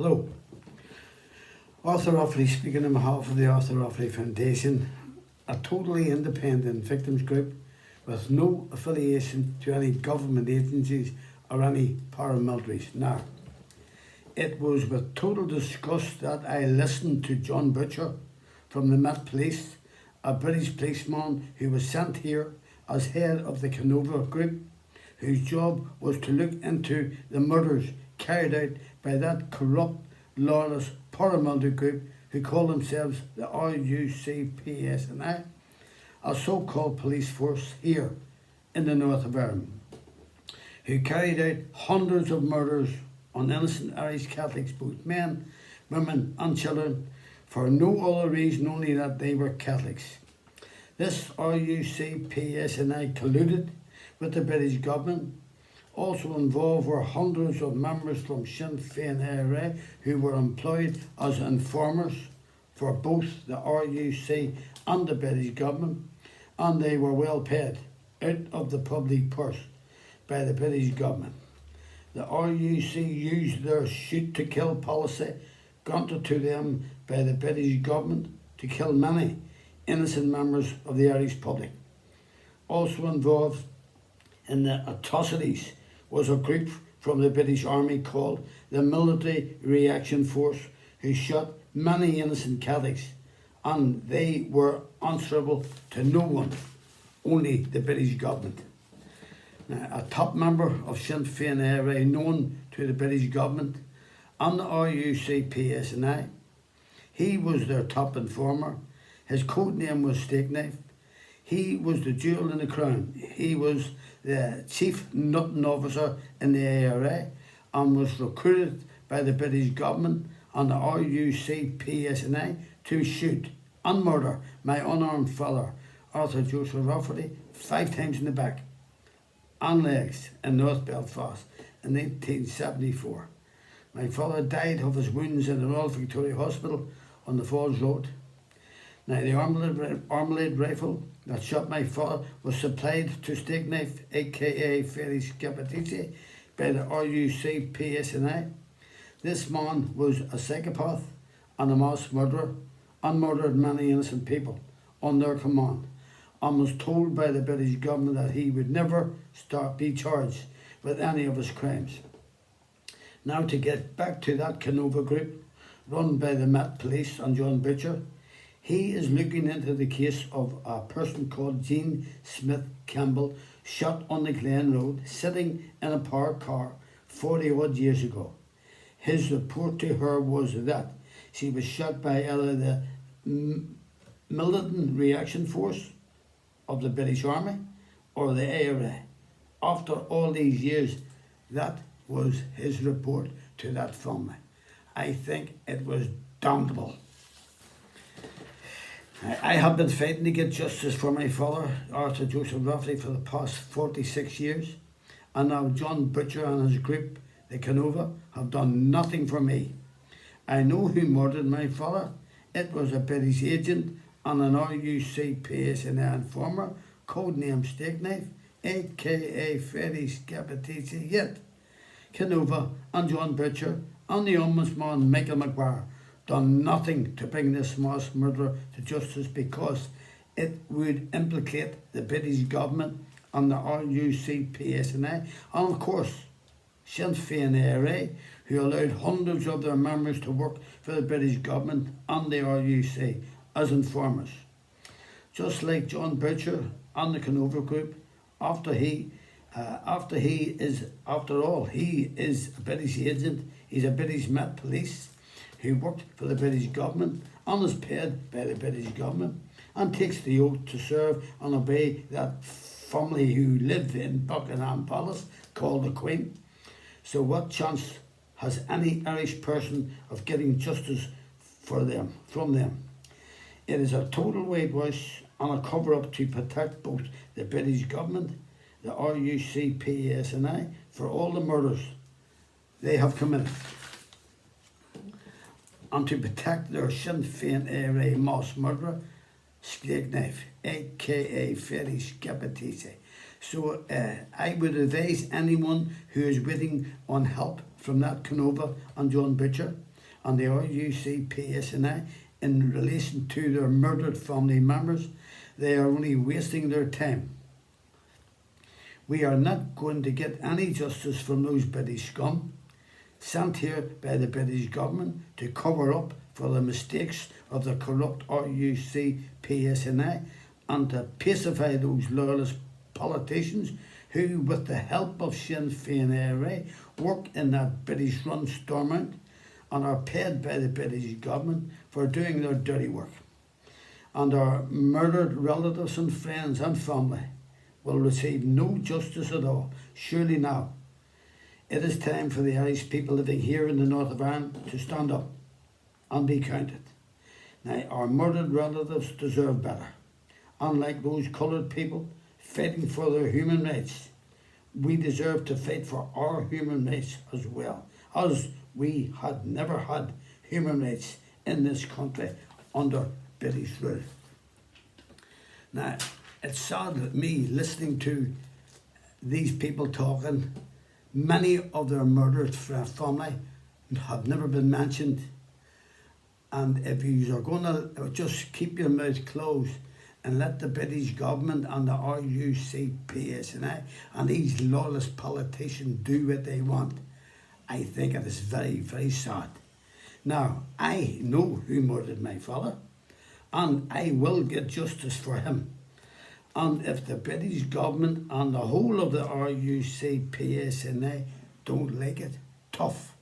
Hello, Arthur Offaly speaking on behalf of the Arthur Offaly Foundation, a totally independent victims group with no affiliation to any government agencies or any paramilitaries. Now, it was with total disgust that I listened to John Butcher from the Met Police, a British policeman who was sent here as head of the Canova group, whose job was to look into the murders carried out by that corrupt, lawless paramilitary group who call themselves the RUCPSNI, a so-called police force here in the north of Ireland, who carried out hundreds of murders on innocent Irish Catholics, both men, women and children, for no other reason only that they were Catholics. This RUCPSNI colluded with the British government. Also involved were hundreds of members from Sinn Féin IRA who were employed as informers for both the RUC and the British government, and they were well paid out of the public purse by the British government. The RUC used their shoot to kill policy granted to them by the British government to kill many innocent members of the Irish public. Also involved in the atrocities was a group from the British Army called the Military Reaction Force, who shot many innocent Catholics, and they were answerable to no one, only the British government. Now, a top member of Sinn Féin IRA known to the British government and the RUCPSNI, he was their top informer. His code name was Steakknife. He was the jewel in the crown. He was the chief nutting officer in the IRA and was recruited by the British government and the RUCPSNI to shoot and murder my unarmed father, Arthur Joseph Offaly, 5 times in the back and legs in North Belfast in 1974. My father died of his wounds in the Royal Victoria Hospital on the Falls Road. Now, the Armalite rifle that shot my father was supplied to Steakknife, aka Felix Capatici, by the RUCPSNI. This man was a psychopath and a mass murderer and murdered many innocent people on their command, and was told by the British government that he would never be charged with any of his crimes. Now, to get back to that Canova group run by the Met Police and John Butcher, he is looking into the case of a person called Jean Smith Campbell, shot on the Glen Road, sitting in a parked car 40 odd years ago. His report to her was that she was shot by either the Militant Reaction Force of the British Army or the IRA. After all these years, that was his report to that family. I think it was damnable. I have been fighting to get justice for my father, Arthur Joseph Offaly, for the past 46 years, and now John Butcher and his group, the Canova, have done nothing for me. I know who murdered my father. It was a British agent and an RUCPSNI informer, codenamed Steakknife, aka Felix Capatici. Yet, Canova and John Butcher and the ombudsman Michael Maguire done nothing to bring this mass murderer to justice because it would implicate the British government and the RUCPSNI and of course Sinn Féin IRA, who allowed hundreds of their members to work for the British government and the RUC as informers. Just like John Butcher and the Canova group, after all, he is a British agent. He's a British Met Police who worked for the British government and is paid by the British government and takes the oath to serve and obey that family who live in Buckingham Palace called the Queen. So what chance has any Irish person of getting justice from them? It is a total whitewash and a cover-up to protect both the British government, the RUCPSNI, for all the murders they have committed, and to protect their Sinn Féin IRA mass murderer, Steakknife, aka Felix Capatici. So I would advise anyone who is waiting on help from that Canova and John Butcher and the RUCPSNI in relation to their murdered family members. They are only wasting their time. We are not going to get any justice from those British scum sent here by the British government to cover up for the mistakes of the corrupt RUCPSNI and to pacify those lawless politicians who, with the help of Sinn Féin IRA, work in that British-run Stormont and are paid by the British government for doing their dirty work. And our murdered relatives and friends and family will receive no justice at all. Surely now, it is time for the Irish people living here in the north of Ireland to stand up and be counted. Now, our murdered relatives deserve better. Unlike those coloured people fighting for their human rights, we deserve to fight for our human rights as well, as we had never had human rights in this country under British rule. Now, it's sad that me listening to these people talking, many of their murdered family have never been mentioned. And if you are going to just keep your mouth closed and let the British government and the RUCPSNI and these lawless politicians do what they want, I think it is very, very sad. Now, I know who murdered my father, and I will get justice for him. And if the British government and the whole of the RUCPSNI don't like it, tough.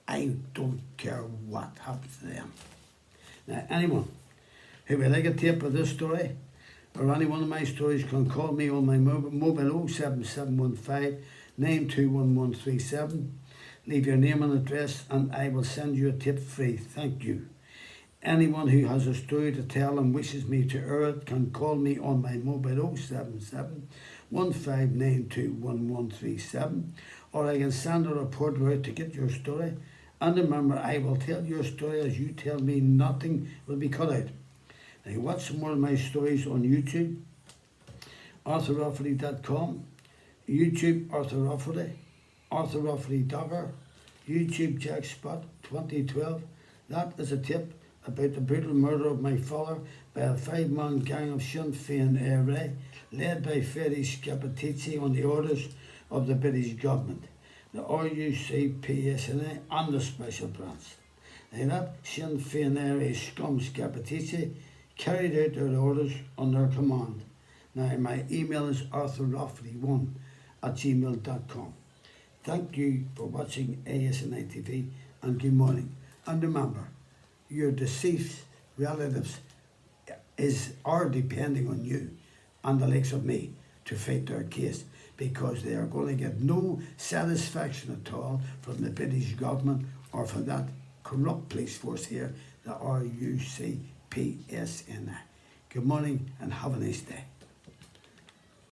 I don't care what happens to them. Now, anyone who would like a tape of this story, or any one of my stories, can call me on my mobile 07715 921137. Leave your name and address and I will send you a tip free. Thank you. Anyone who has a story to tell and wishes me to air it can call me on my mobile 077 15921137, or I can send a reporter out to get your story. And remember, I will tell your story as you tell me. Nothing will be cut out. Now watch some more of my stories on YouTube, ArthurOfferty.com, YouTube Arthur Offerty, Arthur Offerty Dogger, YouTube Jack Spot 2012. That is a tip about the brutal murder of my father by a 5-man gang of Sinn Féin IRA, led by Ferry Scappaticci on the orders of the British government, the RUCPSNI and the Special Branch. Now that Sinn Féin IRA scum Scappaticci carried out their orders on their command. Now my email is arthurofferty1@gmail.com. Thank you for watching ASNI TV and good morning. And remember, your deceased relatives are depending on you and the likes of me to fight their case, because they are going to get no satisfaction at all from the British government or from that corrupt police force here, the RUCPSNI. Good morning and have a nice day.